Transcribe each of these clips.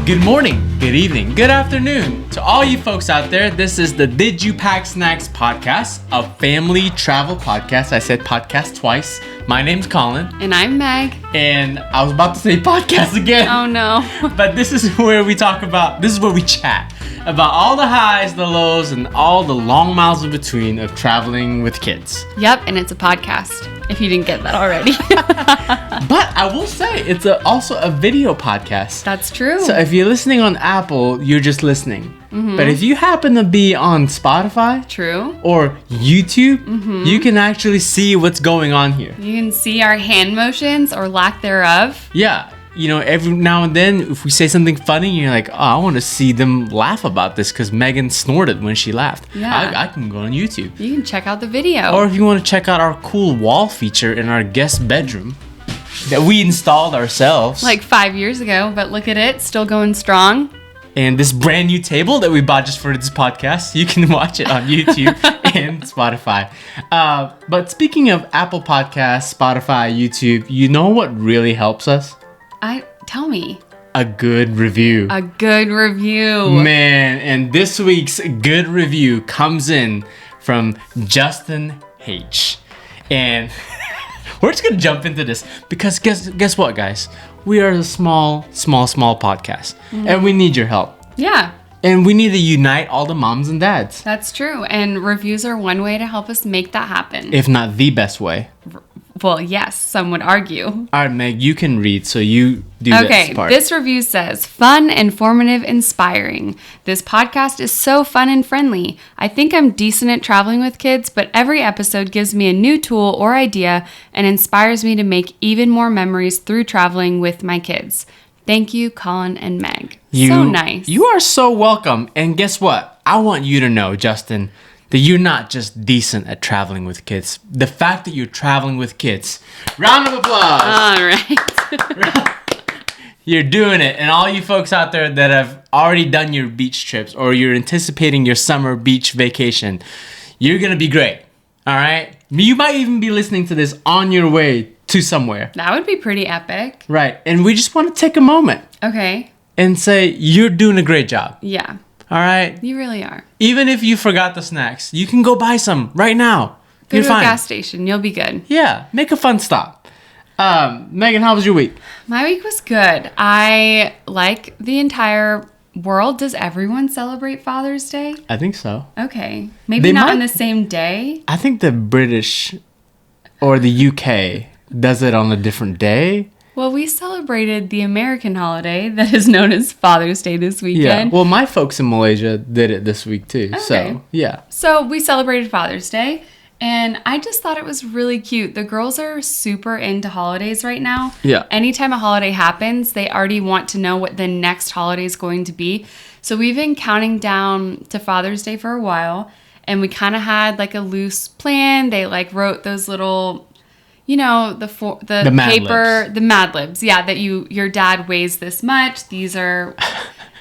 Good morning, good evening, good afternoon. To all you folks out there, this is the Did You Pack Snacks podcast, a family travel podcast. I said podcast twice. My name's Colin. And I'm Meg. And I was about to say podcast again. Oh no. But this is where we chat about all the highs, the lows, and all the long miles in between of traveling with kids. Yep, and it's a podcast, if you didn't get that already. But I will say, it's also a video podcast. That's true. So if you're listening on Apple, you're just listening. Mm-hmm. But if you happen to be on Spotify, true, or YouTube, you can actually see what's going on here. You can see our hand motions or lack thereof. Yeah. You know, every now and then, if we say something funny, you're like, oh, I want to see them laugh about this because Megan snorted when she laughed. Yeah. I can go on YouTube. You can check out the video. Or if you want to check out our cool wall feature in our guest bedroom that we installed ourselves. Like 5 years ago, but look at it, still going strong. And this brand new table that we bought just for this podcast, you can watch it on YouTube and Spotify. But speaking of Apple Podcasts, Spotify, YouTube, you know what really helps us? Tell me. A good review. A good review. Man, and this week's good review comes in from Justin H. And we're just going to jump into this because guess what, guys? We are a small podcast. Mm-hmm. And we need your help. Yeah. And we need to unite all the moms and dads. That's true. And reviews are one way to help us make that happen. If not the best way. Well, yes, some would argue. All right, Meg, you can read, so you do this part. This review says, fun, informative, inspiring. This podcast is so fun and friendly. I think I'm decent at traveling with kids, but every episode gives me a new tool or idea and inspires me to make even more memories through traveling with my kids. Thank you, Colin and Meg. So nice. You are so welcome. And guess what? I want you to know, Justin, that you're not just decent at traveling with kids. The fact that you're traveling with kids. Round of applause. All right. You're doing it. And all you folks out there that have already done your beach trips or you're anticipating your summer beach vacation, you're going to be great. All right? You might even be listening to this on your way to somewhere. That would be pretty epic. Right. And we just want to take a moment. Okay. And say, you're doing a great job. Yeah. All right? You really are. Even if you forgot the snacks, you can go buy some right now. Go to a gas station. You'll be good. Yeah. Make a fun stop. Megan, how was your week? My week was good. I like the entire world. Does everyone celebrate Father's Day? I think so. Okay. Maybe not on the same day. I think the British or the UK does it on a different day. Well, we celebrated the American holiday that is known as Father's Day this weekend. Yeah. Well, my folks in Malaysia did it this week too. Okay. So, yeah. So we celebrated Father's Day, and I just thought it was really cute. The girls are super into holidays right now. Yeah. Anytime a holiday happens, they already want to know what the next holiday is going to be. So we've been counting down to Father's Day for a while, and we kind of had like a loose plan. They like wrote those little... You know, the paper, the Mad Libs. Yeah, that your dad weighs this much. These are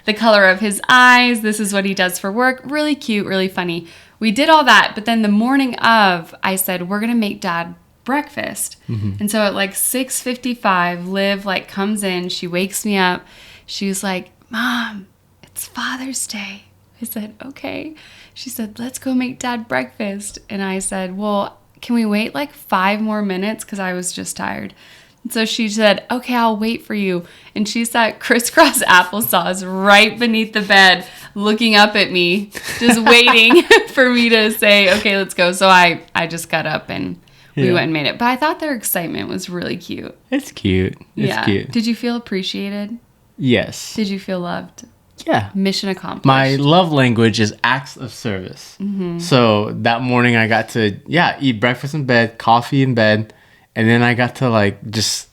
the color of his eyes. This is what he does for work. Really cute, really funny. We did all that, but then the morning of, I said, we're going to make dad breakfast. Mm-hmm. And so at like 6:55, Liv like comes in. She wakes me up. She was like, Mom, it's Father's Day. I said, okay. She said, let's go make dad breakfast. And I said, well, can we wait like 5 more minutes? Because I was just tired. And so she said, okay, I'll wait for you. And she sat crisscross applesauce right beneath the bed, looking up at me, just waiting for me to say, okay, let's go. So I just got up and we went and made it. But I thought their excitement was really cute. It's cute. It's cute. Did you feel appreciated? Yes. Did you feel loved? Yeah. Mission accomplished. My love language is acts of service. Mm-hmm. So that morning I got to, eat breakfast in bed, coffee in bed, and then I got to like just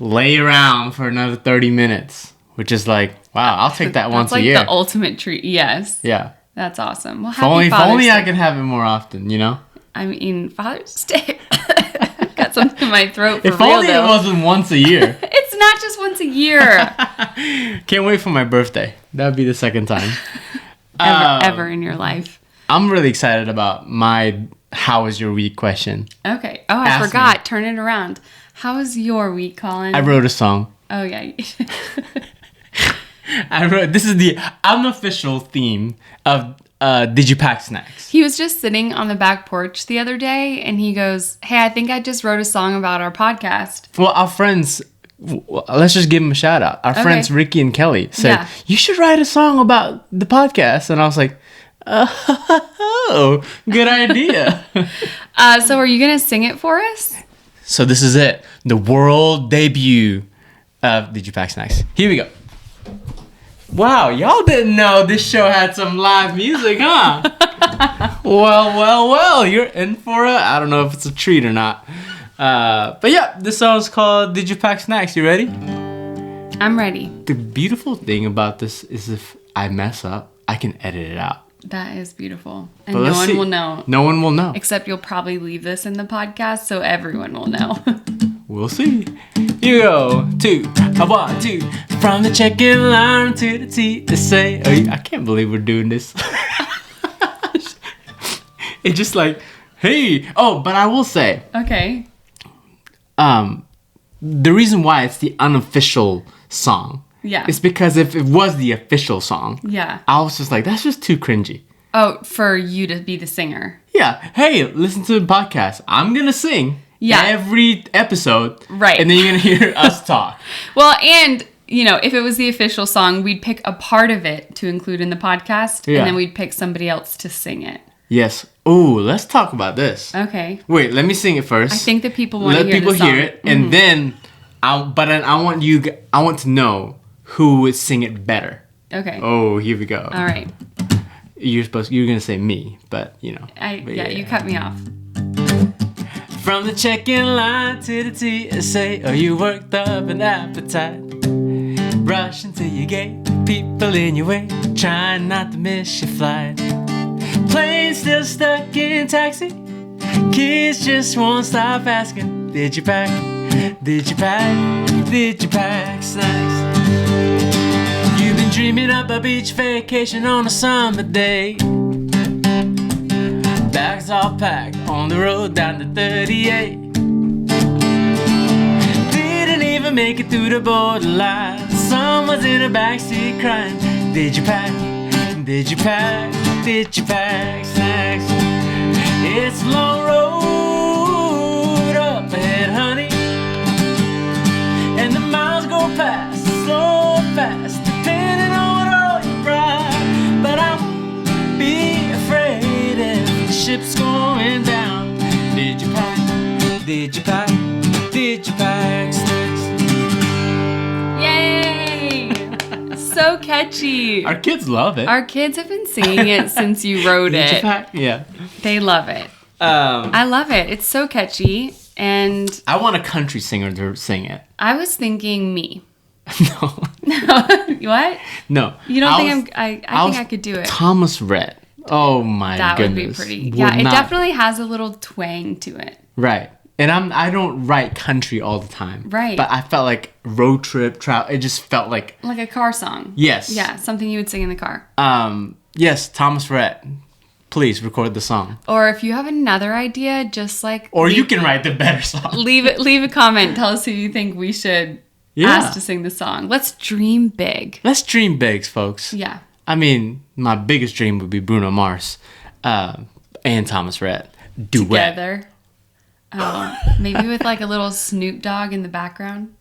lay around for another 30 minutes, which is like, wow, I'll take that once a year. That's like the ultimate treat. Yes. Yeah. That's awesome. Well, if only I could have it more often, you know? I mean, Father's Day. Got something in my throat for If only it wasn't once a year. It's not just once a year. Can't wait for my birthday. That would be the second time. ever in your life. I'm really excited about my how was your week question. Okay. Oh, I forgot. Turn it around. How was your week, Colin? I wrote a song. Oh, yeah. I wrote, this is the unofficial theme of Did You Pack Snacks? He was just sitting on the back porch the other day, and he goes, "Hey, I think I just wrote a song about our podcast." Well, our friends, let's just give them a shout out. Our friends Ricky and Kelly said, you should write a song about the podcast. And I was like, oh, good idea. So are you going to sing it for us? So this is it. The world debut of Did You Pack Snacks? Here we go. Wow, y'all didn't know this show had some live music, huh? Well, you're in for I don't know if it's a treat or not. But yeah, this song's called Did You Pack Snacks? You ready? I'm ready. The beautiful thing about this is if I mess up, I can edit it out. That is beautiful. And no one will know. No one will know. Except you'll probably leave this in the podcast, so everyone will know. We'll see. You go. 2, 1, 2. From the check-in line to the TSA. Oh, I can't believe we're doing this. It's just like, hey. Oh, but I will say. Okay. The reason why it's the unofficial song. Yeah. It's because if it was the official song. Yeah. I was just like, that's just too cringy. Oh, for you to be the singer. Yeah. Hey, listen to the podcast. I'm going to sing. Yeah. Every episode. Right. And then you're going to hear us talk. Well, and, you know, if it was the official song, we'd pick a part of it to include in the podcast. Yeah. And then we'd pick somebody else to sing it. Yes. Oh, let's talk about this. Okay. Wait, let me sing it first. I think that people want to hear the song. Let people hear it. Mm-hmm. And then, I want to know who would sing it better. Okay. Oh, here we go. All right. You're going to say me, but, you know. You cut me off. From the check-in line to the TSA, oh, you worked up an appetite. Rush until you get people in your way, trying not to miss your flight. Plane still stuck in taxi. Kids just won't stop asking, did you pack? Did you pack? Did you pack snacks? You've been dreaming up a beach vacation on a summer day. Bags all packed on the road down to 38. Didn't even make it through the borderline. Someone's in the backseat crying. Did you pack? Did you pack? Did you pack snacks? It's a long road up ahead, honey. And the miles go past, slow or fast, depending on what all you ride. But I won't be afraid if the ship's going down. Did you pack? Did you pack? Did you pack snacks? Yay! So catchy. Our kids love it. Our kids have been singing it since you wrote it. Did you pack? Yeah. They love it. I love it. It's so catchy. And I want a country singer to sing it. I was thinking me. No. What? No. You don't think I think I could do it. Thomas Rhett. Oh my goodness. That would be pretty. Yeah, it definitely has a little twang to it. Right. And I don't write country all the time. Right. But I felt like road trip, travel, it just felt like a car song. Yes. Yeah, something you would sing in the car. Yes, Thomas Rhett. Please record the song. Or if you have another idea, just like you can write the better song. Leave a comment. Tell us who you think we should ask to sing the song. Let's dream big. Let's dream big, folks. Yeah. I mean, my biggest dream would be Bruno Mars and Thomas Rhett. Duet. Together. Oh, maybe with like a little Snoop Dogg in the background.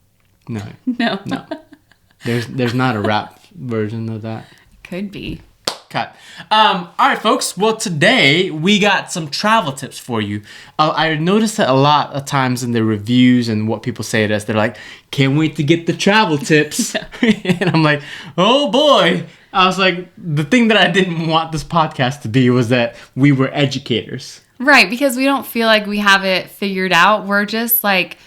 No. No. There's not a rap version of that. Could be. Cut. All right, folks. Well, today we got some travel tips for you. I noticed that a lot of times in the reviews and what people say to us, they're like, "Can't wait to get the travel tips." And I'm like, "Oh boy." I was like, the thing that I didn't want this podcast to be was that we were educators. Right, because we don't feel like we have it figured out. We're just like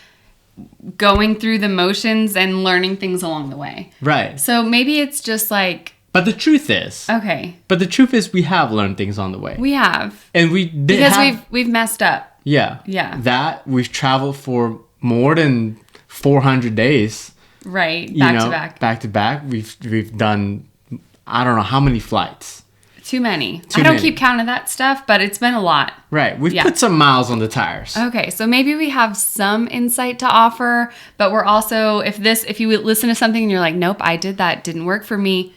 going through the motions and learning things along the way. Right. So maybe it's just like... But the truth is... Okay. But the truth is we have learned things on the way. We have. And we did we've messed up. Yeah. Yeah. That, we've traveled for more than 400 days. Right. Back to back. Back to back. We've done, I don't know how many flights. Too many. Too I don't many. keep count of that stuff, but it's been a lot. Right. We've Yeah. put some miles on the tires. Okay, so maybe we have some insight to offer, but we're also, if you listen to something and you're like, nope, I did that, didn't work for me.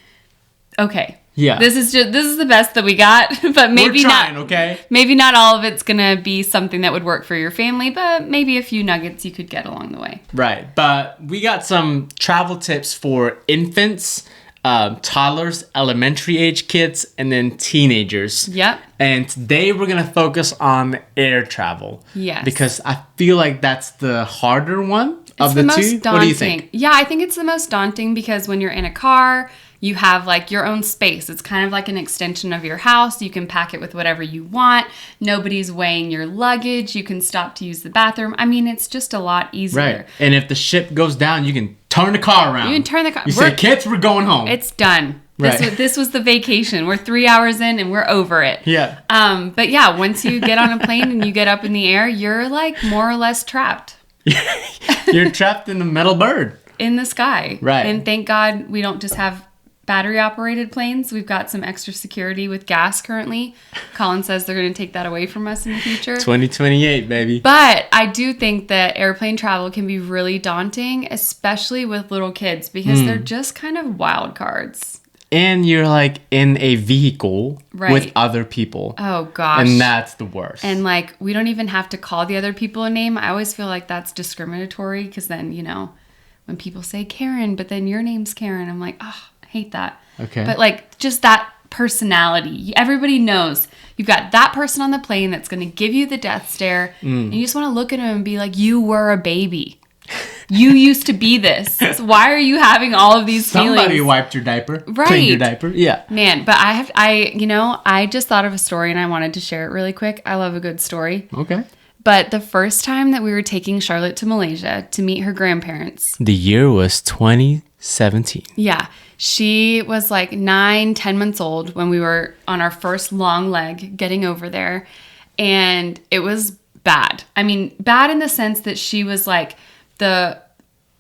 Okay. Yeah. This is the best that we got, but maybe We're trying, not. okay? Maybe not all of it's gonna be something that would work for your family, but maybe a few nuggets you could get along the way. Right. But we got some travel tips for infants, toddlers, elementary age kids, and then teenagers. Yep. And today we're going to focus on air travel. Yes. Because I feel like that's the harder one of the two. Daunting. What do you think? Yeah, I think it's the most daunting because when you're in a car, you have like your own space. It's kind of like an extension of your house. You can pack it with whatever you want. Nobody's weighing your luggage. You can stop to use the bathroom. I mean, it's just a lot easier. Right. And if the ship goes down, you can turn the car around. You can turn the car. You say, kids, we're going home. It's done. Right. This was the vacation. We're 3 hours in and we're over it. Yeah. But yeah, once you get on a plane and you get up in the air, you're like more or less trapped You're trapped in a metal bird. in the sky. Right. And thank God we don't just have battery operated planes. We've got some extra security with gas currently. Colin says they're going to take that away from us in the future. 2028, baby. But I do think that airplane travel can be really daunting, especially with little kids, because they're just kind of wild cards. And you're like in a vehicle Right. with other people. Oh gosh. And that's the worst. And like, we don't even have to call the other people a name. I always feel like that's discriminatory because then, you know, when people say Karen, but then your name's Karen, I'm like, oh, I hate that. Okay. But like, just that personality. Everybody knows you've got that person on the plane that's going to give you the death stare. And you just want to look at him and be like, you were a baby. You used to be this. So why are you having all of these Somebody feelings? wiped your diaper. Right. Cleaned your diaper. Yeah. Man, but I just thought of a story and I wanted to share it really quick. I love a good story. Okay. But the first time that we were taking Charlotte to Malaysia to meet her grandparents. The year was 2017. Yeah. She was like 9-10 months old when we were on our first long leg getting over there. And it was bad. I mean, bad in the sense that she was like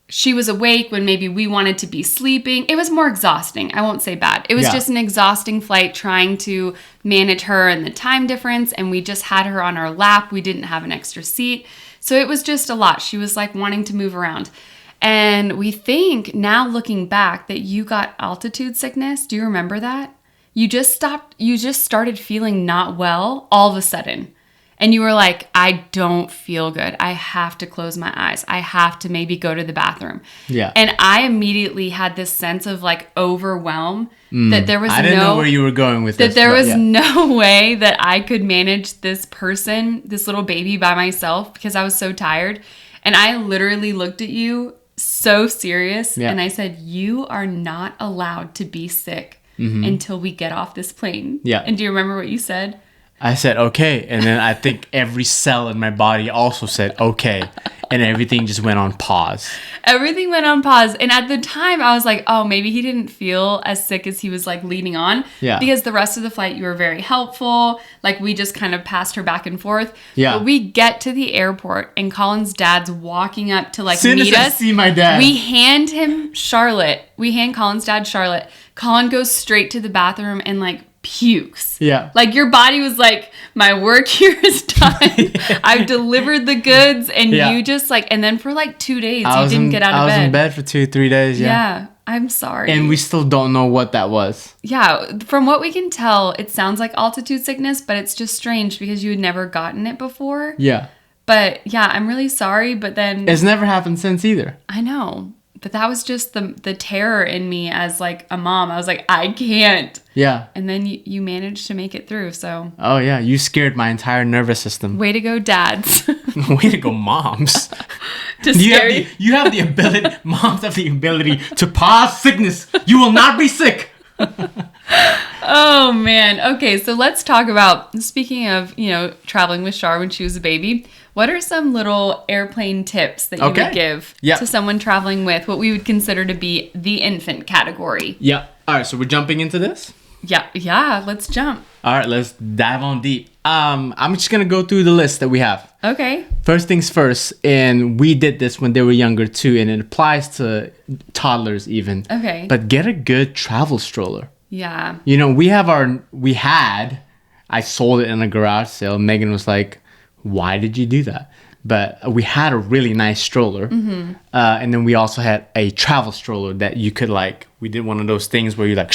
she was awake when maybe we wanted to be sleeping. It was more exhausting. I won't say bad. It was just an exhausting flight trying to manage her and the time difference. And we just had her on our lap. We didn't have an extra seat. So it was just a lot. She was like wanting to move around. And we think now looking back that you got altitude sickness. Do you remember that? You just started feeling not well all of a sudden. And you were like, I don't feel good. I have to close my eyes. I have to maybe go to the bathroom. Yeah. And I immediately had this sense of like overwhelm that there was I didn't know where you were going with that this. there was no way that I could manage this person, this little baby by myself because I was so tired. And I literally looked at you so serious and I said, you are not allowed to be sick until we get off this plane. Yeah. And do you remember what you said? I said, okay. And then I think every cell in my body also said, okay. And everything just went on pause. Everything went on pause. And at the time, I was like, oh, maybe he didn't feel as sick as he was like leading on. Yeah. Because the rest of the flight, you were very helpful. Like we just kind of passed her back and forth. Yeah. But we get to the airport and Colin's dad's walking up to like Soon meet as I us. see my dad. We hand him Charlotte. We hand Colin's dad Charlotte. Colin goes straight to the bathroom and like pukes. Yeah. Like your body was like, my work here is done. I've delivered the goods. And you just like, and then for like 2 days, you didn't get out of bed. I was in bed for 2-3 days. Yeah. I'm sorry. And we still don't know what that was. Yeah. From what we can tell, it sounds like altitude sickness, but it's just strange because you had never gotten it before. Yeah. But yeah, I'm really sorry. But then It's never happened since either. I know. But that was just the terror in me as like a mom. I was like, I can't. Yeah. And then you managed to make it through. So Oh, yeah. You scared my entire nervous system. way to go, dads. Way to go, moms. To scare you. You have the ability, moms have the ability to pause sickness. You will not be sick. Oh, man. Okay, so let's talk about, speaking of, traveling with Char when she was a baby, what are some little airplane tips that you would give to someone traveling with what we would consider to be the infant category? Yeah. All right, so we're jumping into this? Yeah, let's jump. All right, let's dive on deep. I'm just going to go through the list that we have. Okay. First things first, and we did this when they were younger too, and it applies to toddlers even. Okay. But get a good travel stroller. Yeah. You know, I sold it in a garage sale. Megan was like, why did you do that? But we had a really nice stroller. Mm-hmm. And then we also had a travel stroller that you could like, we did one of those things where you like,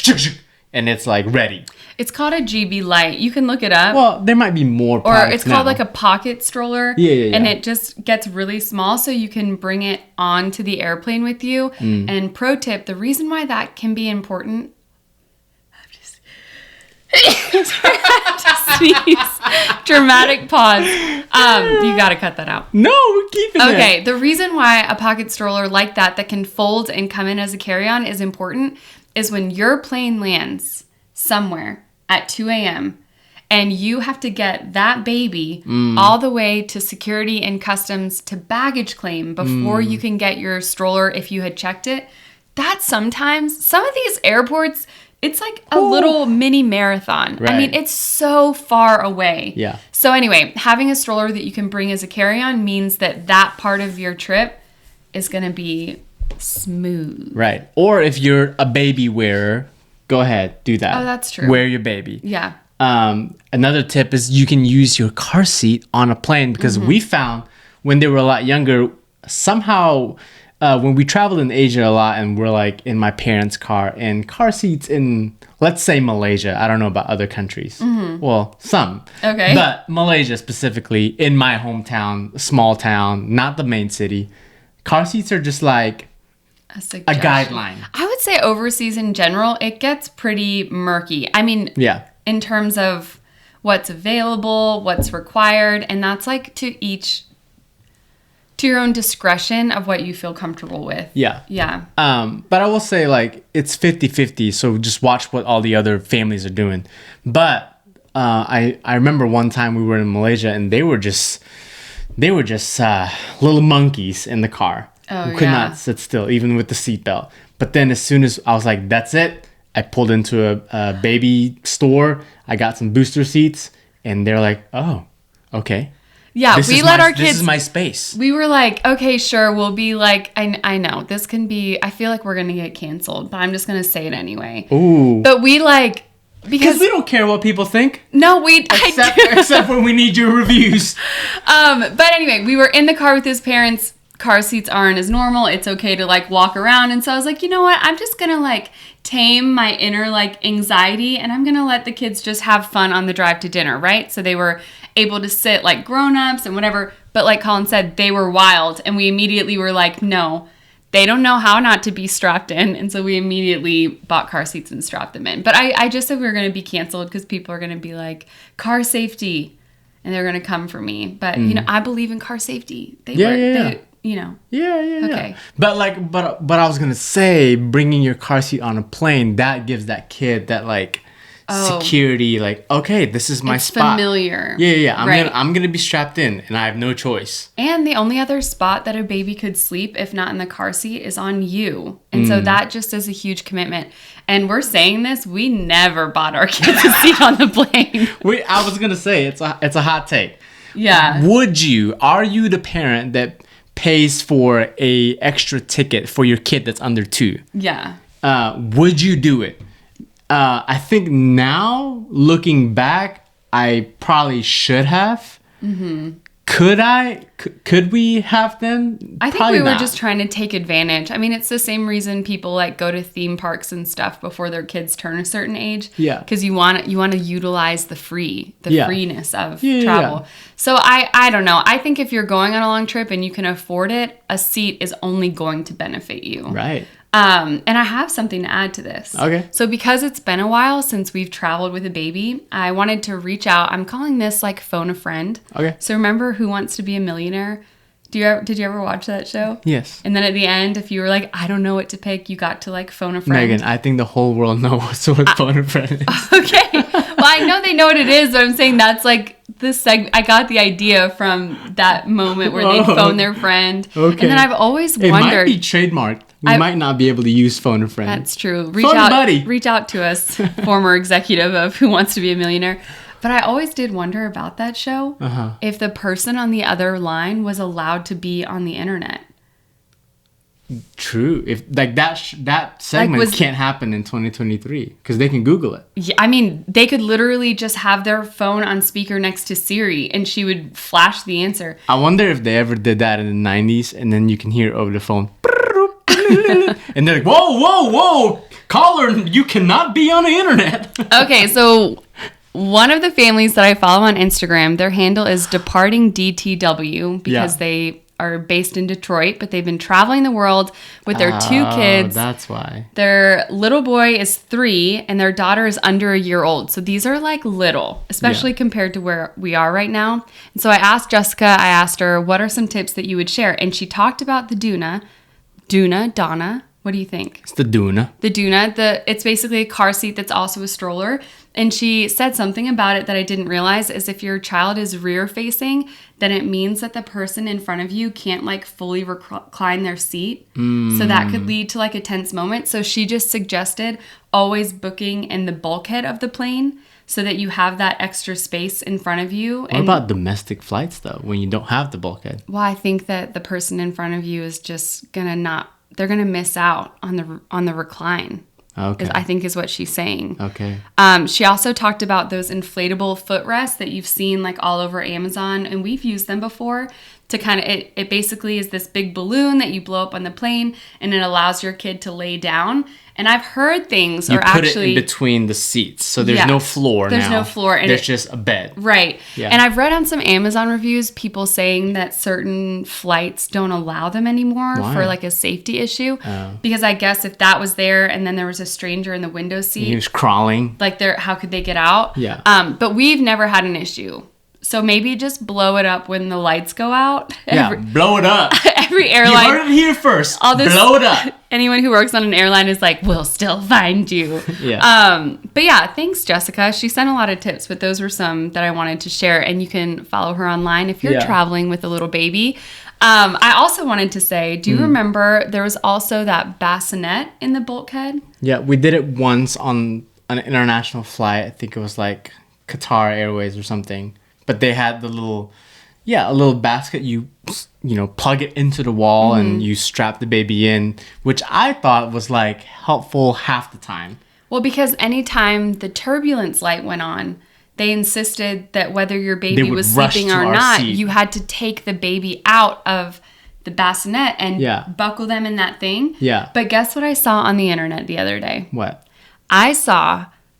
and it's like ready. It's called a GB Lite. You can look it up. Well, there might be more or products it's called now. like a pocket stroller. Yeah. And it just gets really small so you can bring it onto the airplane with you. And pro tip, the reason why that can be important. I'm just sneeze. Dramatic pause. You got to cut that out. No, we're keeping it. Okay, the reason why a pocket stroller like that can fold and come in as a carry-on is important is when your plane lands somewhere at 2 a.m. and you have to get that baby all the way to security and customs to baggage claim before you can get your stroller if you had checked it. That sometimes, some of these airports, it's like a little mini marathon. Right. I mean, it's so far away. Yeah. So anyway, having a stroller that you can bring as a carry-on means that part of your trip is going to be smooth. Right. Or if you're a baby wearer, go ahead, do that. Oh, that's true. Wear your baby. Yeah. Another tip is you can use your car seat on a plane because we found when they were a lot younger, somehow when we traveled in Asia a lot and we're like in my parents' car and car seats in, let's say Malaysia. I don't know about other countries. Well, some. Okay. But Malaysia specifically, in my hometown, small town, not the main city, car seats are just like a guideline. I would say overseas in general, it gets pretty murky. I mean, Yeah. in terms of what's available, what's required, and that's like to your own discretion of what you feel comfortable with. Yeah. Yeah. But I will say like it's 50-50, so just watch what all the other families are doing. But I remember one time we were in Malaysia and they were just little monkeys in the car. Oh, who could not sit still, even with the seatbelt. But then as soon as I was like, that's it, I pulled into a baby store. I got some booster seats, and they're like, oh, okay. Yeah, we let our kids. This is my space. We were like, okay, sure. We'll be like, I know this can be. I feel like we're gonna get canceled, but I'm just gonna say it anyway. Ooh. But we like because we don't care what people think. No, except when we need your reviews. But anyway, we were in the car with his parents. Car seats aren't as normal. It's okay to like walk around, and so I was like, you know what? I'm just gonna like tame my inner like anxiety, and I'm gonna let the kids just have fun on the drive to dinner, right? So they were able to sit like grown-ups and whatever, but like Colin said, they were wild, and we immediately were like, no, they don't know how not to be strapped in, and so we immediately bought car seats and strapped them in. But I just said we were going to be canceled because people are going to be like, car safety, and they're going to come for me. But you know, I believe in car safety. They work. You know. Yeah. Okay. But like, but I was gonna say, bringing your car seat on a plane, that gives that kid that like security. Like, okay, this is my spot. Familiar. Yeah. I'm gonna be strapped in, and I have no choice. And the only other spot that a baby could sleep, if not in the car seat, is on you. And so that just is a huge commitment. And we're saying this, we never bought our kids a seat on the plane. I was gonna say it's a hot take. Yeah. Are you the parent that pays for a extra ticket for your kid that's under 2? Yeah. Would you do it? I think now, looking back, I probably should have. Could we have then? I think Probably we were not. just trying to take advantage. I mean, it's the same reason people like go to theme parks and stuff before their kids turn a certain age. Yeah. Because you want to utilize the freeness of travel. Yeah. So I don't know. I think if you're going on a long trip and you can afford it, a seat is only going to benefit you. Right. And I have something to add to this. Okay. So because it's been a while since we've traveled with a baby, I wanted to reach out. I'm calling this like phone a friend. Okay. So remember Who Wants to Be a Millionaire? Did you ever watch that show? Yes. And then at the end, if you were like, I don't know what to pick, you got to like phone a friend. Megan, I think the whole world knows what phone a friend is. Okay. Well, I know they know what it is, but I'm saying that's like this I got the idea from that moment where they phone their friend. Okay. And then I've always It wondered. might be trademarked. We might not be able to use phone a friend. That's true. Buddy. Reach out to us, former executive of Who Wants to Be a Millionaire. But I always did wonder about that show, if the person on the other line was allowed to be on the internet. True. If like that segment can't happen in 2023 because they can Google it. Yeah, I mean, they could literally just have their phone on speaker next to Siri, and she would flash the answer. I wonder if they ever did that in the 90s, and then you can hear it over the phone. And they're like, whoa, caller, you cannot be on the internet. Okay, so one of the families that I follow on Instagram, their handle is Departing DTW because they are based in Detroit, but they've been traveling the world with their 2 kids. That's why. Their little boy is 3 and their daughter is under a year old. So these are like little, especially compared to where we are right now. And so I asked Jessica, I asked her, what are some tips that you would share? And she talked about the Donna. What do you think? It's the Duna. The Duna. It's basically a car seat that's also a stroller. And she said something about it that I didn't realize is if your child is rear facing, then it means that the person in front of you can't like fully recline their seat. So that could lead to like a tense moment. So she just suggested always booking in the bulkhead of the plane so that you have that extra space in front of you. What about domestic flights though, when you don't have the bulkhead? Well, I think that the person in front of you is just they're gonna miss out on the recline. Okay. I think is what she's saying. Okay. She also talked about those inflatable footrests that you've seen like all over Amazon, and we've used them before to kind of, it basically is this big balloon that you blow up on the plane, and it allows your kid to lay down. And I've heard things you put it in between the seats, so there's no floor now. There's no floor. And there's just a bed. Right. Yeah. And I've read on some Amazon reviews, people saying that certain flights don't allow them anymore for like a safety issue. Oh. Because I guess if that was there and then there was a stranger in the window seat. He was crawling. Like how could they get out? Yeah. But we've never had an issue. So maybe just blow it up when the lights go out. Yeah, blow it up. Every airline. You heard it here first. Blow it up. Anyone who works on an airline is like, we'll still find you. Yeah. But yeah, thanks, Jessica. She sent a lot of tips, but those were some that I wanted to share. And you can follow her online if you're traveling with a little baby. I also wanted to say, do you remember there was also that bassinet in the bulkhead? Yeah, we did it once on an international flight. I think it was like Qatar Airways or something. But they had the little, a little basket. You plug it into the wall and you strap the baby in, which I thought was like helpful half the time. Well, because anytime the turbulence light went on, they insisted that whether your baby was sleeping or not, you had to take the baby out of the bassinet and buckle them in that thing. Yeah. But guess what I saw on the internet the other day? What?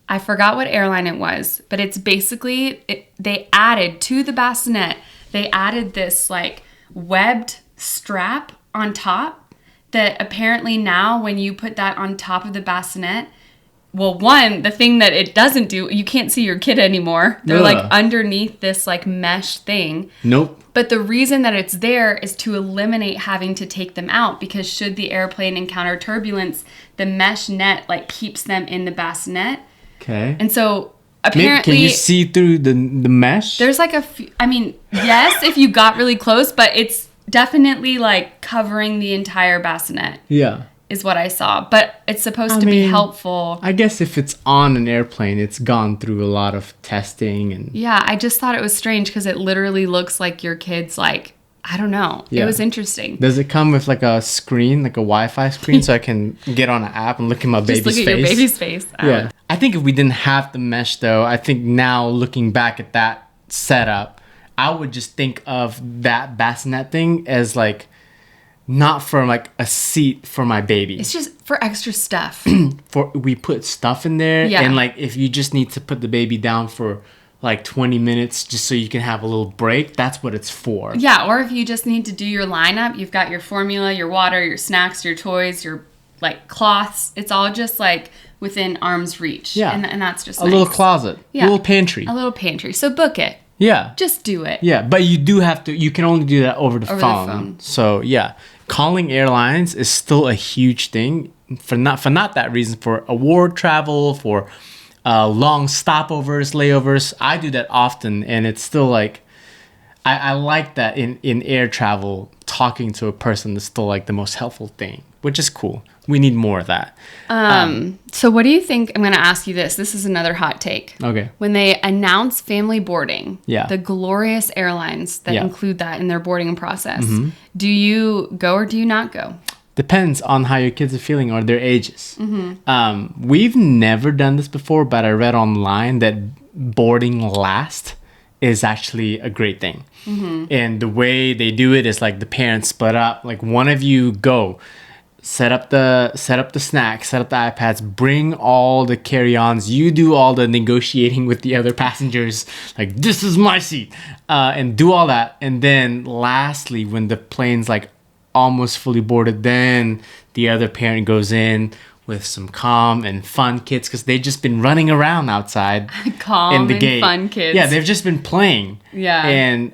I forgot what airline it was, but it's basically, they added to the bassinet, they added this like webbed strap on top that apparently now when you put that on top of the bassinet, well, one, the thing that it doesn't do, you can't see your kid anymore. They're like underneath this like mesh thing. Nope. But the reason that it's there is to eliminate having to take them out because should the airplane encounter turbulence, the mesh net like keeps them in the bassinet. Okay. And so apparently, can you see through the mesh? There's like yes, if you got really close, but it's definitely like covering the entire bassinet. Yeah. Is what I saw. But it's supposed to be helpful. I guess if it's on an airplane, it's gone through a lot of testing and. Yeah, I just thought it was strange because it literally looks like your kid's like, I don't know. Yeah. It was interesting. Does it come with like a screen, like a Wi-Fi screen, so I can get on an app and look at my baby's face? Just look at your baby's face. Yeah. I think if we didn't have the mesh, though, I think now looking back at that setup, I would just think of that bassinet thing as like not for like a seat for my baby. It's just for extra stuff. We put stuff in there, and like if you just need to put the baby down for like 20 minutes just so you can have a little break, that's what it's for. Yeah, or if you just need to do your lineup, you've got your formula, your water, your snacks, your toys, your like cloths. It's all just like within arm's reach. Yeah. And that's just a nice little closet. Yeah. A little pantry. A little pantry. So book it. Yeah. Just do it. Yeah, but you can only do that over the phone. So yeah, calling airlines is still a huge thing for not that reason, for award travel, for long stopovers, layovers. I do that often, and it's still like I like that in air travel, talking to a person is still like the most helpful thing, which is cool. We need more of that. So what do you think? I'm going to ask you this. This is another hot take. Okay. When they announce family boarding, the glorious airlines that include that in their boarding process, do you go or do you not go? depends on how your kids are feeling or their ages. We've never done this before, but I read online that boarding last is actually a great thing. And the way they do it is like the parents split up, like one of you go set up the snacks, set up the iPads, bring all the carry-ons, you do all the negotiating with the other passengers, like this is my seat, and do all that. And then lastly, when the plane's like almost fully boarded, then the other parent goes in with some calm and fun kids, because they've just been running around outside calm in the and gate. Fun kids. Yeah, they've just been playing. Yeah.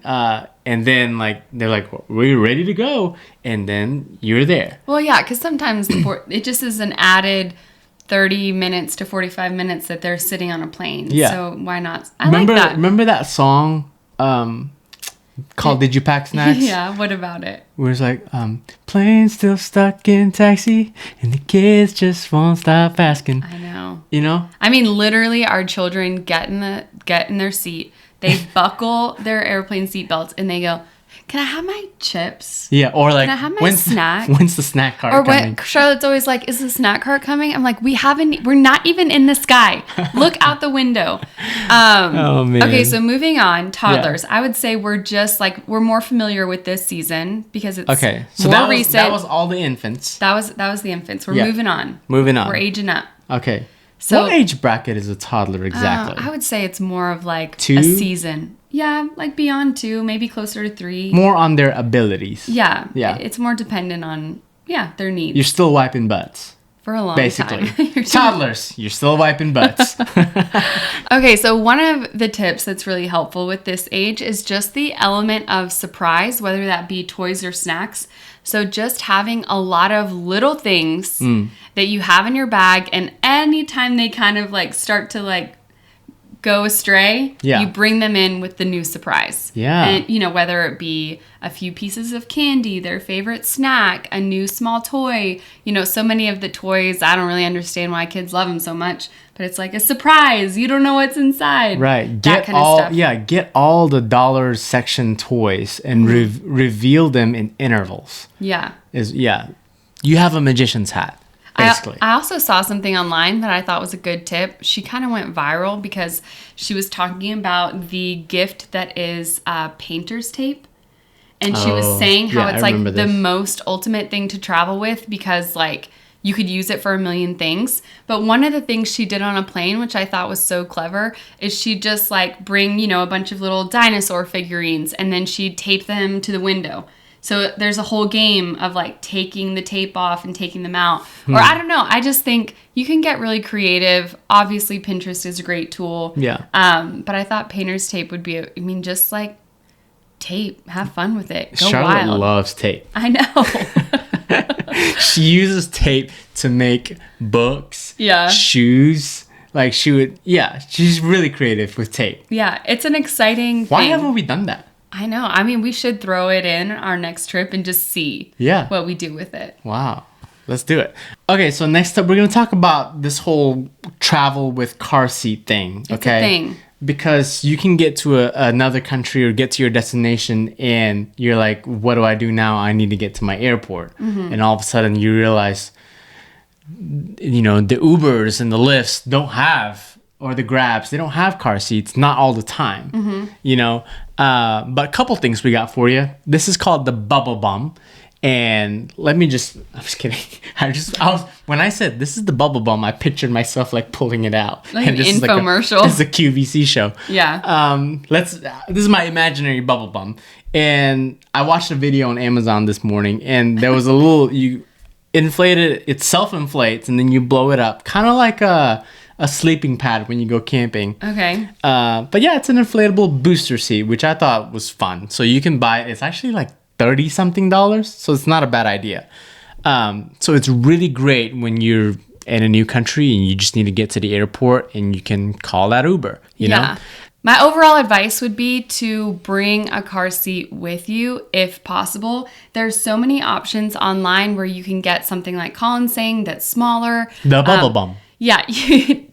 And then like they're like, we're ready to go, and then you're there. Well, yeah, because sometimes it just is an added 30 minutes to 45 minutes that they're sitting on a plane. Yeah. So why not? Like that. Remember that song called Did You Pack Snacks? Yeah, what about it? Where it's like, plane still stuck in taxi, and the kids just won't stop asking. I know. You know? I mean, literally, our children get in their seat. They buckle their airplane seat belts, and they go, "Can I have my chips?" Yeah, or like, "Can I have my snack?" When's the snack cart or coming? Charlotte's always like, "Is the snack cart coming?" I'm like, we're not even in the sky. Look out the window. Oh man. Okay, so moving on, toddlers. Yeah. I would say we're more familiar with this season because it's okay. So more recent. That was all the infants. That was the infants. We're moving on. We're aging up. Okay. So what age bracket is a toddler exactly? I would say it's more of like 2? a season. Yeah, like beyond 2, maybe closer to 3. More on their abilities. Yeah. Yeah. It's more dependent on their needs. You're still wiping butts. For a long basically. time. Toddlers, you're still wiping butts. Okay, so one of the tips that's really helpful with this age is just the element of surprise, whether that be toys or snacks. So just having a lot of little things that you have in your bag, and anytime they kind of like start to like go astray, you bring them in with the new surprise. Yeah. And, whether it be a few pieces of candy, their favorite snack, a new small toy. So many of the toys, I don't really understand why kids love them so much, but it's like a surprise. You don't know what's inside. Right. That kind of stuff. Yeah, get all the dollar section toys and reveal them in intervals. Yeah. You have a magician's hat. Basically. I also saw something online that I thought was a good tip. She kind of went viral because she was talking about the gift that is painter's tape. And she was saying how it's like the most ultimate thing to travel with because like you could use it for a million things. But one of the things she did on a plane, which I thought was so clever, is she'd just like bring, a bunch of little dinosaur figurines and then she'd tape them to the window. So there's a whole game of like taking the tape off and taking them out. Or I don't know. I just think you can get really creative. Obviously, Pinterest is a great tool. Yeah. But I thought painter's tape would be, just like tape. Have fun with it. Go Charlotte wild. loves tape. I know. She uses tape to make books, Yeah. shoes. Like she's really creative with tape. Yeah, it's an exciting Why thing. haven't we done that? I know. We should throw it in our next trip and just see what we do with it. Wow. Let's do it. Okay, so next up, we're going to talk about this whole travel with car seat thing. It's a thing. Because you can get to another country or get to your destination and you're like, what do I do now? I need to get to my airport. And all of a sudden you realize, the Ubers and the Lyfts don't have, or the Grabs, they don't have car seats, not all the time, But a couple things we got for you. This is called the Bubble Bum. And I'm just kidding. When I said this is the Bubble Bum, I pictured myself like pulling it out. Like and an this infomercial. This is a QVC show. Yeah. This is my imaginary Bubble Bum. And I watched a video on Amazon this morning and there was you inflate it self-inflates and then you blow it up. Kind of like a sleeping pad when you go camping. Okay. But yeah, it's an inflatable booster seat, which I thought was fun. So you can buy it. It's actually like $30-something, so it's not a bad idea. So it's really great when you're in a new country and you just need to get to the airport and you can call that Uber, you know? My overall advice would be to bring a car seat with you if possible. There's so many options online where you can get something like Colin's saying that's smaller. The Bubble Bum. Yeah,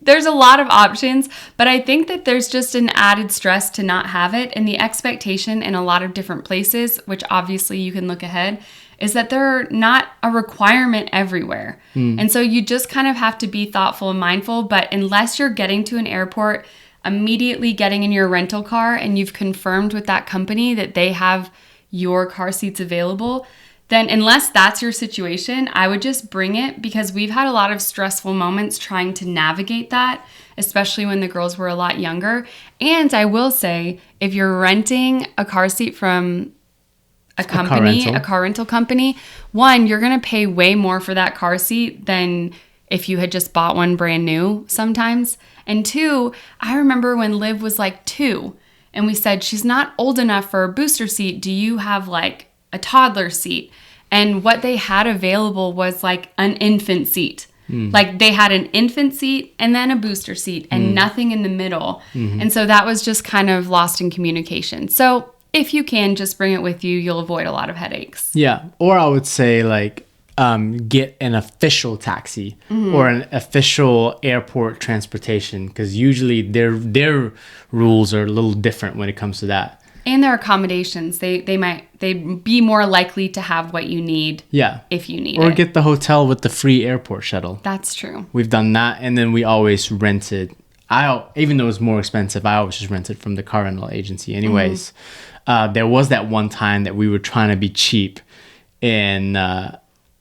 there's a lot of options, but I think that there's just an added stress to not have it, and the expectation in a lot of different places, which obviously you can look ahead, is that they're not a requirement everywhere. And so you just kind of have to be thoughtful and mindful. But unless you're getting to an airport, immediately getting in your rental car and you've confirmed with that company that they have your car seats available, then unless that's your situation, I would just bring it, because we've had a lot of stressful moments trying to navigate that, especially when the girls were a lot younger. And I will say, if you're renting a car seat from a company, a car rental company, one, you're going to pay way more for that car seat than if you had just bought one brand new sometimes. And two, I remember when Liv was like 2 and we said, she's not old enough for a booster seat. Do you have like a toddler seat? And what they had available was like an infant seat. Like they had an infant seat and then a booster seat and nothing in the middle. And so that was just kind of lost in communication. So if you can, just bring it with you. You'll avoid a lot of headaches. Yeah. Or I would say like get an official taxi or an official airport transportation, because usually their rules are a little different when it comes to that. And their accommodations, they'd be more likely to have what you need. Yeah. If you need or it. Or get the hotel with the free airport shuttle. That's true. We've done that, and then we always rented. Even though it was more expensive, I always just rented from the car rental agency. Anyways, there was that one time that we were trying to be cheap, and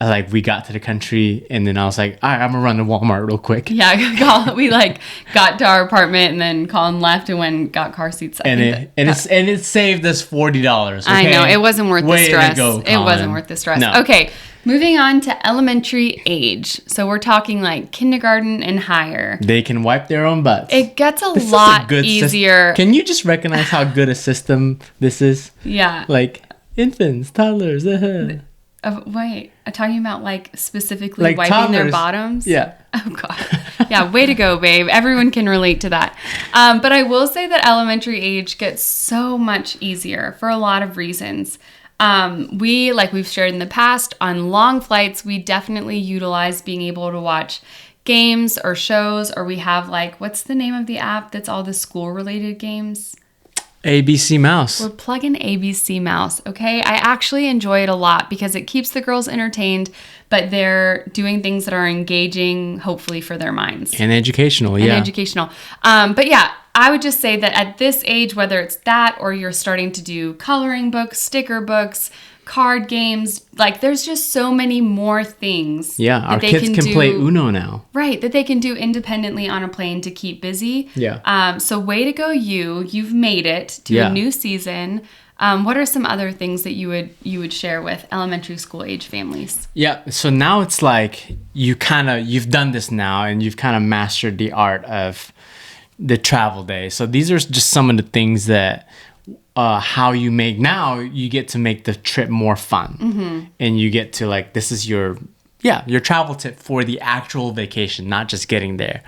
like we got to the country, and then I was like, all right, I'm gonna run to Walmart real quick. Yeah, we like got to our apartment, and then Colin left and went and got car seats. It saved us $40. Okay? I know, it wasn't worth the stress. It wasn't worth the stress. No. Okay, moving on to elementary age. So we're talking like kindergarten and higher. They can wipe their own butts. It gets a lot easier. Can you just recognize how good a system this is? Yeah. Like infants, toddlers. Wait, talking about like specifically like wiping toddlers. their bottoms? Yeah. Oh God. Yeah, way to go, babe. Everyone can relate to that. But I will say that elementary age gets so much easier for a lot of reasons. We've shared in the past, on long flights, we definitely utilize being able to watch games or shows, or we have like, what's the name of the app that's all the school related games? ABC Mouse. We're plugging ABC Mouse, okay? I actually enjoy it a lot because it keeps the girls entertained, but they're doing things that are engaging, hopefully, for their minds. And educational, And educational. But yeah, I would just say that at this age, whether it's that or you're starting to do coloring books, sticker books, card games, like there's just so many more things. Yeah, our kids can play Uno now. Right, that they can do independently on a plane to keep busy. Yeah. So way to go, you've made it to a new season. What are some other things that you would share with elementary school age families? Yeah, so now it's like you've done this now and you've kind of mastered the art of the travel day. So these are just some of the things that how you get to make the trip more fun. And you get to like, this is your travel tip for the actual vacation, not just getting there.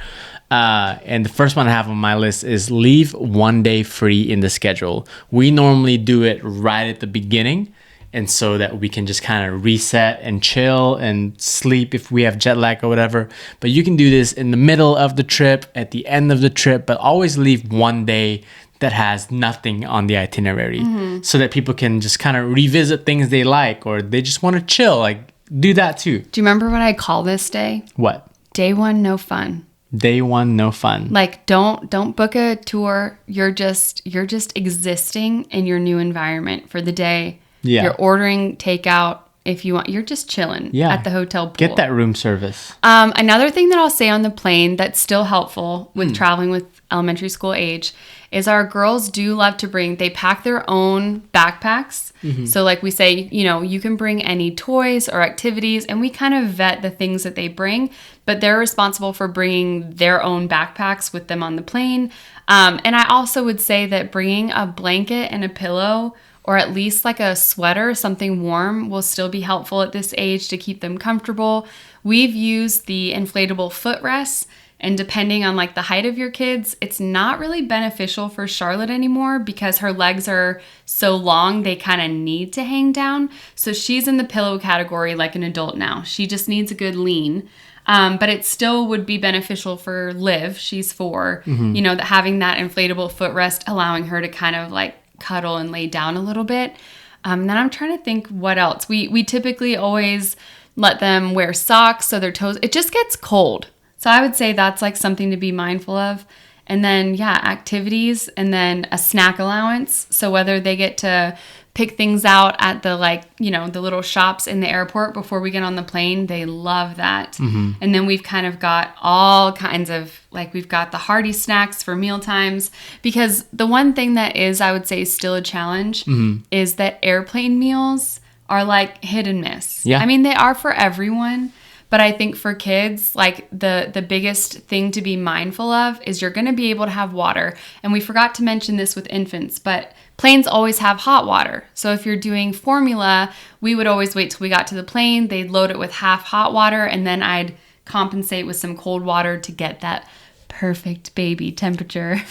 And the first one I have on my list is leave one day free in the schedule. We normally do it right at the beginning, and so that we can just kind of reset and chill and sleep if we have jet lag or whatever. But you can do this in the middle of the trip, at the end of the trip, but always leave one day that has nothing on the itinerary, so that people can just kind of revisit things they like, or they just want to chill. Like, do that too. Do you remember what I call this day? What? Day one, no fun. Day one, no fun. Like, don't book a tour. You're just existing in your new environment for the day. Yeah. You're ordering takeout if you want. You're just chilling at the hotel pool. Get that room service. Another thing that I'll say on the plane that's still helpful with traveling with elementary school age is our girls do love to they pack their own backpacks. So like we say, you can bring any toys or activities, and we kind of vet the things that they bring, but they're responsible for bringing their own backpacks with them on the plane. And I also would say that bringing a blanket and a pillow, or at least like a sweater, something warm, will still be helpful at this age to keep them comfortable. We've used the inflatable footrests, and depending on like the height of your kids, it's not really beneficial for Charlotte anymore because her legs are so long, they kind of need to hang down. So she's in the pillow category like an adult now. She just needs a good lean. But it still would be beneficial for Liv. She's 4, having that inflatable footrest, allowing her to kind of like cuddle and lay down a little bit. Then I'm trying to think what else. We typically always let them wear socks so their toes, it just gets cold. So I would say that's like something to be mindful of. And then, yeah, activities and then a snack allowance. So whether they get to pick things out at the the little shops in the airport before we get on the plane, they love that. Mm-hmm. And then we've kind of got all kinds of, we've got the hearty snacks for meal times. Because the one thing that is, I would say, still a challenge is that airplane meals are like hit and miss. Yeah. I mean, they are for everyone. But I think for kids, the biggest thing to be mindful of is you're going to be able to have water. And we forgot to mention this with infants, but planes always have hot water. So if you're doing formula, we would always wait till we got to the plane. They'd load it with half hot water, and then I'd compensate with some cold water to get that perfect baby temperature.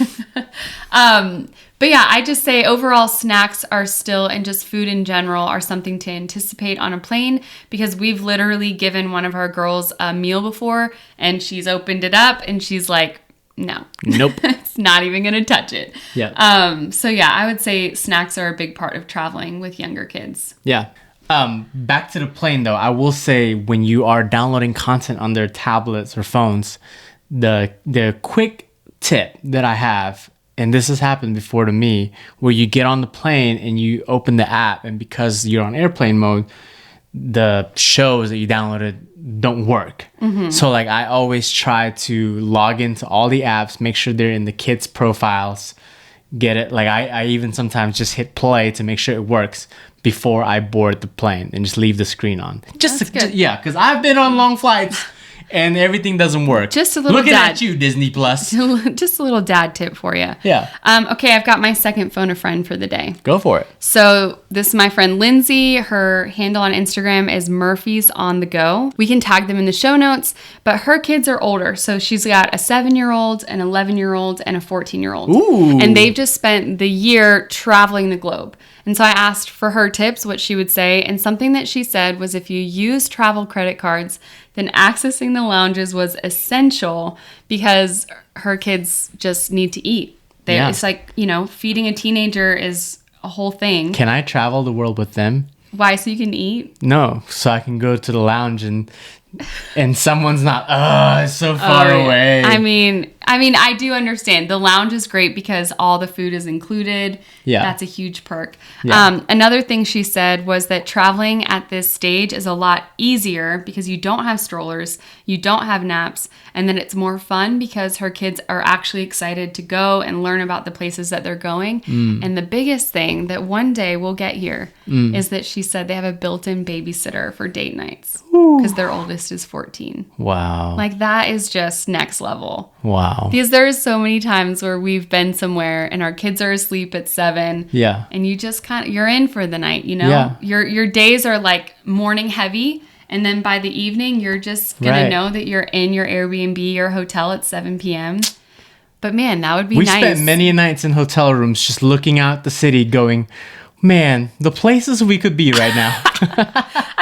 But yeah, I just say overall snacks are still, and just food in general, are something to anticipate on a plane, because we've literally given one of our girls a meal before and she's opened it up and she's like, no, nope, it's not even going to touch it. Yeah. So yeah, I would say snacks are a big part of traveling with younger kids. Yeah. Back to the plane though, I will say when you are downloading content on their tablets or phones, the quick tip that I have, and this has happened before to me, where you get on the plane and you open the app, and because you're on airplane mode, the shows that you downloaded don't work. Mm-hmm. So I always try to log into all the apps, make sure they're in the kids' profiles, get it. I even sometimes just hit play to make sure it works before I board the plane and just leave the screen on. Yeah, because I've been on long flights and everything doesn't work. Just a little looking at you, Disney Plus. Just a little dad tip for you. Yeah. Okay, I've got my second phone a friend for the day. Go for it. So this is my friend Lindsay. Her handle on Instagram is Murphy's on the Go. We can tag them in the show notes, but her kids are older. So she's got a 7-year-old, an 11-year-old, and a 14-year-old. Ooh. And they've just spent the year traveling the globe. And so I asked for her tips, what she would say. And something that she said was, if you use travel credit cards, then accessing the lounges was essential, because her kids just need to eat. It's like, feeding a teenager is a whole thing. Can I travel the world with them? Why? So you can eat? No, so I can go to the lounge and someone's not, it's so far away. I mean, I do understand. The lounge is great because all the food is included. Yeah. That's a huge perk. Yeah. Another thing she said was that traveling at this stage is a lot easier because you don't have strollers, you don't have naps, and then it's more fun because her kids are actually excited to go and learn about the places that they're going. And the biggest thing that one day we'll get here is that she said they have a built-in babysitter for date nights because their oldest is 14. Wow. That is just next level. Wow. Because there's so many times where we've been somewhere and our kids are asleep at 7. Yeah. And you just you're in for the night, Yeah. Your days are morning heavy, and then by the evening you're just gonna know that you're in your Airbnb or hotel at 7 p.m. But man, that would be nice. We spent many nights in hotel rooms just looking out the city going, man, the places we could be right now.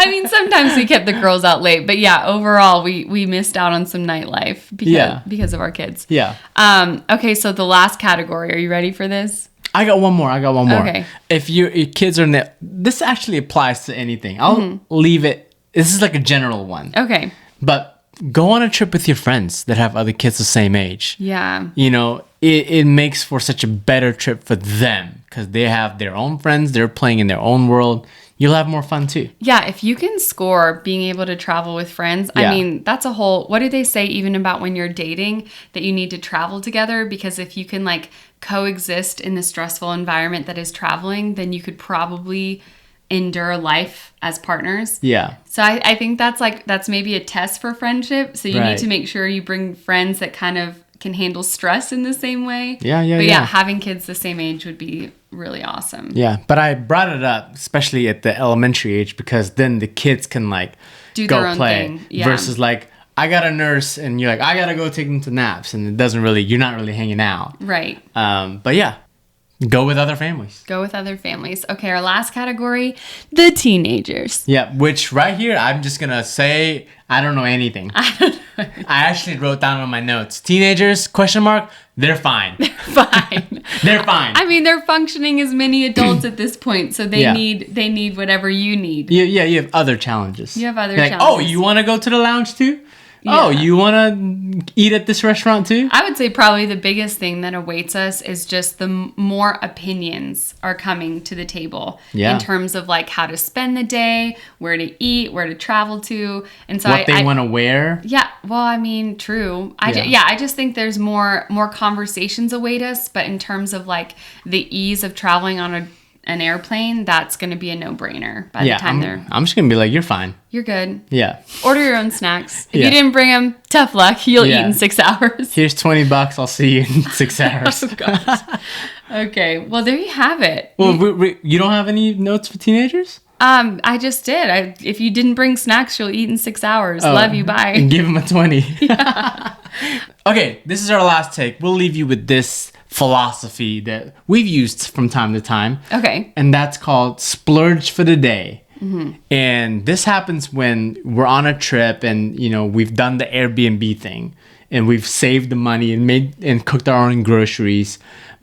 I mean, sometimes we kept the girls out late, but yeah, overall we missed out on some nightlife because of our kids. Yeah. Okay, so the last category, are you ready for this? I got one more. Okay. If your kids are this actually applies to anything. I'll leave it. This is a general one. Okay. But go on a trip with your friends that have other kids the same age. Yeah. It makes for such a better trip for them because they have their own friends. They're playing in their own world. You'll have more fun too. Yeah, if you can score being able to travel with friends, I mean, that's a whole, what do they say even about when you're dating, that you need to travel together? Because if you can coexist in the stressful environment that is traveling, then you could probably endure life as partners. Yeah. So I think that's maybe a test for friendship. So you need to make sure you bring friends that kind of can handle stress in the same way. Yeah. But having kids the same age would be really awesome. Yeah. But I brought it up, especially at the elementary age, because then the kids can do go their own play thing. Yeah. Versus I got a nurse and you're I got to go take them to naps and you're not really hanging out. Right. But yeah, Go with other families. Go with other families. Okay, our last category, the teenagers. Yeah, which right here, I'm just going to say, I don't know anything. I actually wrote down on my notes. Teenagers, ? They're fine. Fine. They're fine. I mean, they're functioning as many adults at this point, so they need whatever you need. Yeah, you have other challenges. You have other You're challenges. Oh, you want to go to the lounge too? Yeah. Oh, you want to eat at this restaurant too? I would say probably the biggest thing that awaits us is just the more opinions are coming to the table in terms of like how to spend the day, where to eat, where to travel to, and so what they want to wear. Yeah, well, I mean, true. I just think there's more conversations await us, but in terms of like the ease of traveling on an airplane, that's going to be a no-brainer by the time I'm just going to be like, you're fine. You're good. Yeah. Order your own snacks. If you didn't bring them, tough luck. You'll eat in 6 hours. Here's $20. I'll see you in 6 hours. Oh, gosh. Okay. Well, there you have it. Well, you don't have any notes for teenagers? I just did. If you didn't bring snacks, you'll eat in 6 hours. Love you. Bye. And give them a 20. Yeah. Okay. This is our last take. We'll leave you with this philosophy that we've used from time to time. Okay. And that's called splurge for the day. Mm-hmm. And this happens when we're on a trip and, you know, we've done the Airbnb thing and we've saved the money and made and cooked our own groceries.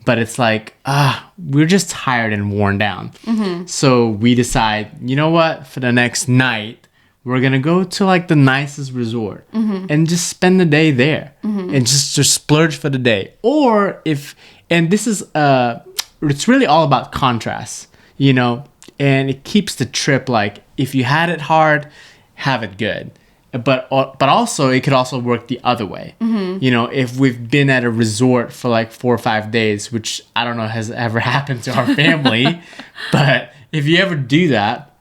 But it's like, we're just tired and worn down. Mm-hmm. So we decide, you know what, for the next night, we're going to go to like the nicest resort and just spend the day there and just splurge for the day. Or and this is, it's really all about contrast, you know, and it keeps the trip like, if you had it hard, have it good. But also, it could also work the other way. Mm-hmm. You know, if we've been at a resort for like 4 or 5 days, which I don't know has ever happened to our family, but if you ever do that,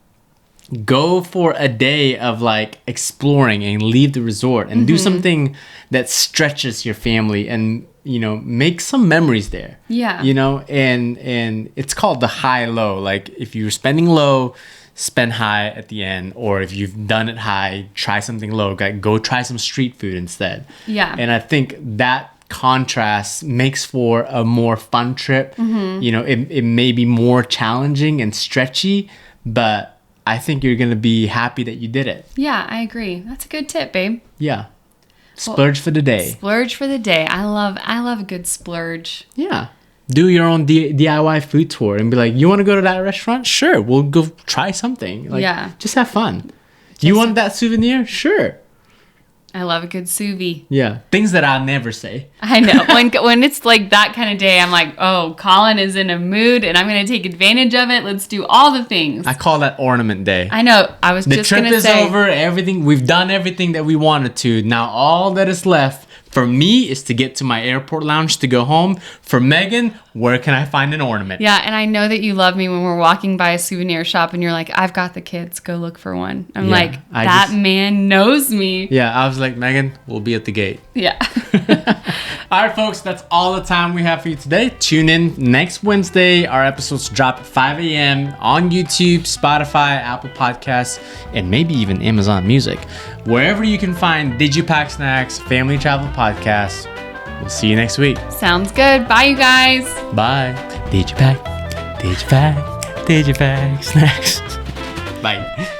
go for a day of like exploring and leave the resort and do something that stretches your family and, you know, make some memories there. Yeah. You know, and it's called the high-low. Like if you're spending low, spend high at the end, or if you've done it high, try something low. Go try some street food instead. Yeah. And I think that contrast makes for a more fun trip. Mm-hmm. You know, it may be more challenging and stretchy, but I think you're going to be happy that you did it. Yeah, I agree. That's a good tip, babe. Yeah. Splurge for the day. Splurge for the day. I love a good splurge. Yeah. Do your own DIY food tour and be like, you want to go to that restaurant? Sure. We'll go try something. Like, just have fun. You want that souvenir? Sure. I love a good sous vide. Yeah. Things that I'll never say. I know. When it's like that kind of day, I'm like, oh, Colin is in a mood and I'm going to take advantage of it. Let's do all the things. I call that ornament day. I know. I was just going to say. The trip is over. Everything. We've done everything that we wanted to. Now all that is left for me is to get to my airport lounge to go home. For Megan, where can I find an ornament? Yeah, and I know that you love me when we're walking by a souvenir shop and you're like, I've got the kids, go look for one. I'm like, that man knows me. Yeah, I was like, Megan, we'll be at the gate. Yeah. All right, folks, that's all the time we have for you today. Tune in next Wednesday. Our episodes drop at 5 a.m. on YouTube, Spotify, Apple Podcasts, and maybe even Amazon Music. Wherever you can find Digipack Snacks Family Travel Podcast. We'll see you next week. Sounds good. Bye, you guys. Bye. Digipack Snacks. Bye.